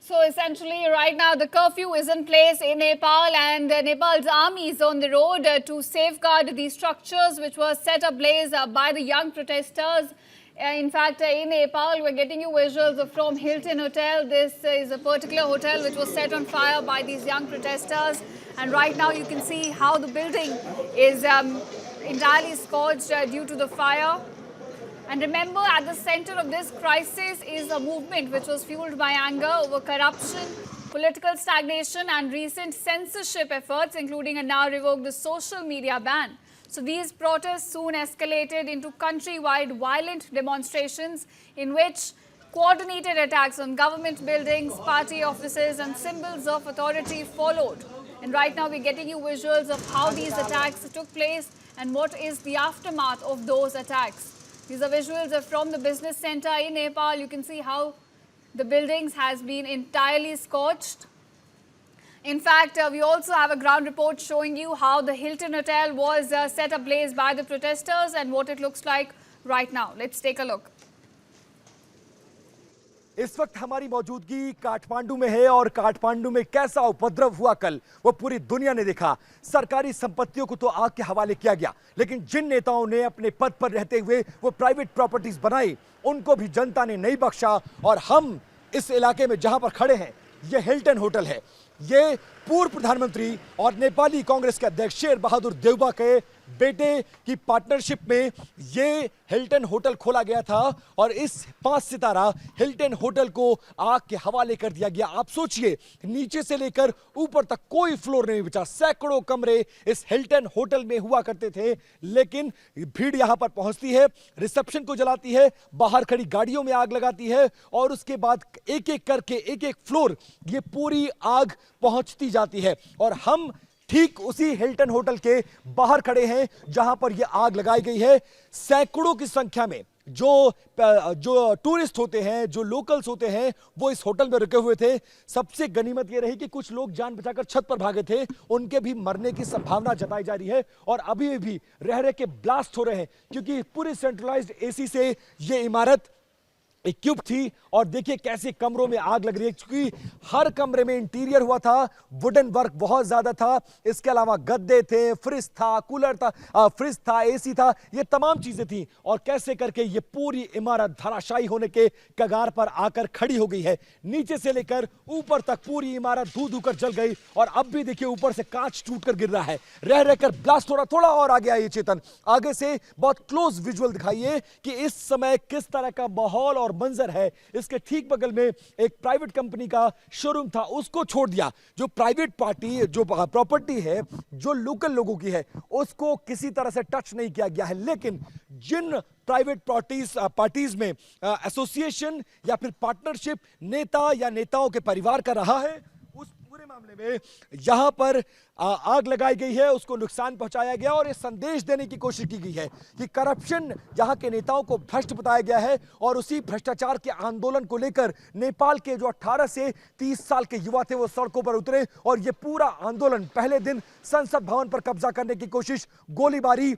So essentially, right now the curfew is in place in Nepal, and Nepal's army is on the road to safeguard these structures which were set ablaze by the young protesters. In fact, in Nepal, we're getting you visuals from Hilton Hotel. This is a particular hotel which was set on fire by these young protesters. And right now you can see how the building is entirely scorched due to the fire. And remember, at the center of this crisis is a movement which was fueled by anger over corruption, political stagnation and recent censorship efforts, including a now revoked social media ban. So these protests soon escalated into countrywide violent demonstrations in which coordinated attacks on government buildings, party offices and symbols of authority followed. And right now we're getting you visuals of how these attacks took place and what is the aftermath of those attacks. These are visuals from the business center in Nepal. You can see how the buildings has been entirely scorched. In fact, we also have a ground report showing you how the Hilton Hotel was set ablaze by the protesters and what it looks like right now. Let's take a look. इस वक्त हमारी मौजूदगी काठमांडू में है और काठमांडू में कैसा उपद्रव हुआ कल वो पूरी दुनिया ने देखा। सरकारी संपत्तियों को तो आग के हवाले किया गया, लेकिन जिन नेताओं ने अपने पद पर रहते हुए वो प्राइवेट प्रॉपर्टीज बनाई उनको भी जनता ने नहीं बख्शा। और हम इस इलाके में जहां पर खड़े हैं ये हिल्टन होटल है। ये पूर्व प्रधानमंत्री और नेपाली कांग्रेस के अध्यक्ष शेर बहादुर देउबा के बेटे की पार्टनरशिप में ये हिल्टन होटल खोला गया था और इस 5 सितारा हिल्टन होटल को आग के हवाले कर दिया गया। आप सोचिए, नीचे से लेकर ऊपर तक कोई फ्लोर नहीं बचा। सैकड़ों कमरे इस हिल्टन होटल में हुआ करते थे, लेकिन भीड़ यहां पर पहुंचती है, रिसेप्शन को जलाती है, बाहर खड़ी गाड़ियों में आग लगाती है और उसके बाद एक एक करके एक एक फ्लोर ये पूरी आग पहुंचती जाती है। और हम ठीक उसी हिल्टन होटल के बाहर खड़े हैं जहां पर यह आग लगाई गई है। सैकड़ों की संख्या में जो टूरिस्ट होते हैं, जो लोकल्स होते हैं, वो इस होटल में रुके हुए थे। सबसे गनीमत यह रही कि कुछ लोग जान बचाकर छत पर भागे थे, उनके भी मरने की संभावना जताई जा रही है और अभी भी रह रहे के ब्लास्ट हो रहे हैं क्योंकि पूरी सेंट्रलाइज्ड एसी से ये इमारत इक्विप थी। और देखिए कैसे कमरों में आग लग रही है, क्योंकि हर कमरे में इंटीरियर हुआ था, वुडन वर्क बहुत ज्यादा था। इसके अलावा गद्दे थे, फ्रिज था, कूलर था, फ्रिज था, एसी था, ये तमाम चीजें थी। और कैसे करके ये पूरी इमारत धराशायी होने के कगार पर आकर खड़ी हो गई है। नीचे से लेकर ऊपर तक पूरी इमारत धू धू कर जल गई और अब भी देखिए ऊपर से कांच टूटकर गिर रहा है। रह रहकर ब्लास्ट हो रहा। थोड़ा और आगे आइए चेतन, आगे से बहुत क्लोज विजुअल दिखाइए कि इस समय किस तरह का माहौल और मंजर है। इसके ठीक बगल में एक प्राइवेट कंपनी का शोरूम था, उसको छोड़ दिया। जो प्राइवेट पार्टी, जो प्रॉपर्टी है, जो लोकल लोगों की है, उसको किसी तरह से टच नहीं किया गया है। लेकिन जिन प्राइवेट पार्टीज में एसोसिएशन या फिर पार्टनरशिप नेता या नेताओं के परिवार का रहा है, उस पूरे मामले में यहां पर आग लगाई गई है, उसको नुकसान पहुंचाया गया और ये संदेश देने की कोशिश की गई है कि करप्शन यहां के नेताओं को भ्रष्ट बताया गया है। और उसी भ्रष्टाचार के आंदोलन को लेकर नेपाल के जो 18 से 30 साल के युवा थे वो सड़कों पर उतरे और ये पूरा आंदोलन, पहले दिन संसद भवन पर कब्जा करने की कोशिश, गोलीबारी,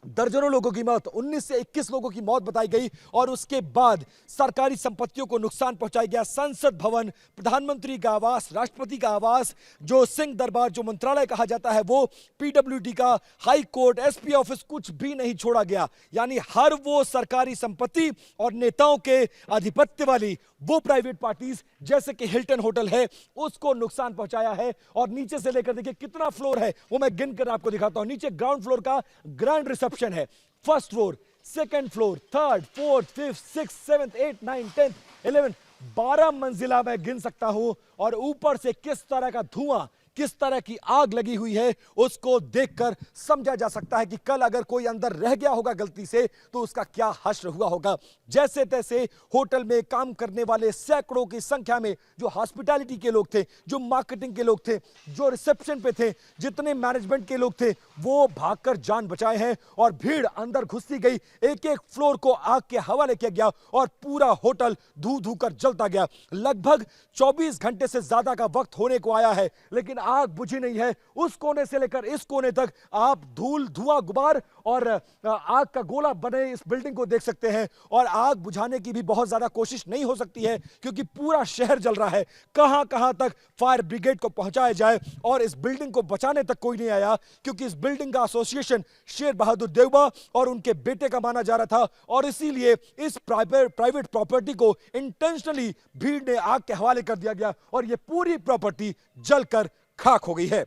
दर्जनों लोगों की मौत, 19 से 21 लोगों की मौत बताई गई और उसके बाद सरकारी संपत्तियों को नुकसान पहुंचाया गया। संसद भवन, प्रधानमंत्री का आवास, राष्ट्रपति का आवास, जो सिंह दरबार, जो मंत्रालय कहा जाता है, वो पीडब्ल्यूडी का, हाई कोर्ट, एसपी ऑफिस, कुछ भी नहीं छोड़ा गया। यानी हर वो सरकारी संपत्ति और नेताओं के आधिपत्य वाली वो प्राइवेट पार्टीज जैसे कि हिल्टन होटल है, उसको नुकसान पहुंचाया है। और नीचे से लेकर देखिए कितना फ्लोर है वो मैं गिनकर आपको दिखाता हूं। नीचे ग्राउंड फ्लोर का ग्रैंड रिसेप्शन है, first floor, second floor, third, fourth, fifth, six, seventh, 8, 9, 10, 11, 12 मंजिला मैं गिन सकता हूं। और ऊपर से किस तरह का धुआं, किस तरह की आग लगी हुई है, उसको देखकर समझा जा सकता है कि कल अगर कोई अंदर रह गया होगा गलती से तो उसका क्या हश्र हुआ होगा। जैसे तैसे होटल में काम करने वाले सैकड़ों की संख्या में जो हॉस्पिटैलिटी के लोग थे, जो मार्केटिंग के लोग थे, जो रिसेप्शन पे थे, जितने मैनेजमेंट के लोग थे, वो भागकर जान बचाए हैं और भीड़ अंदर घुसती गई। एक एक फ्लोर को आग के हवाले किया गया और पूरा होटल धू धू कर जलता गया। लगभग 24 घंटे से ज्यादा का वक्त होने को आया है, लेकिन आग बुझी नहीं है। उस कोने से लेकर इस कोने तक आप धूल, धुआं, गुबार और आग का गोला बने इस बिल्डिंग को देख सकते हैं। और आग बुझाने की भी बहुत ज्यादा कोशिश नहीं हो सकती है क्योंकि पूरा शहर जल रहा है। कहां कहां तक फायर ब्रिगेड को पहुंचाया जाए और इस बिल्डिंग को बचाने तक कोई नहीं आया, क्योंकि इस बिल्डिंग का एसोसिएशन शेर बहादुर देवबा और उनके बेटे का माना जा रहा था और इसीलिए इस प्राइवेट प्रॉपर्टी को इंटेंशनली भीड़ ने आग के हवाले कर दिया गया और यह पूरी प्रॉपर्टी जलकर खाक हो गई है।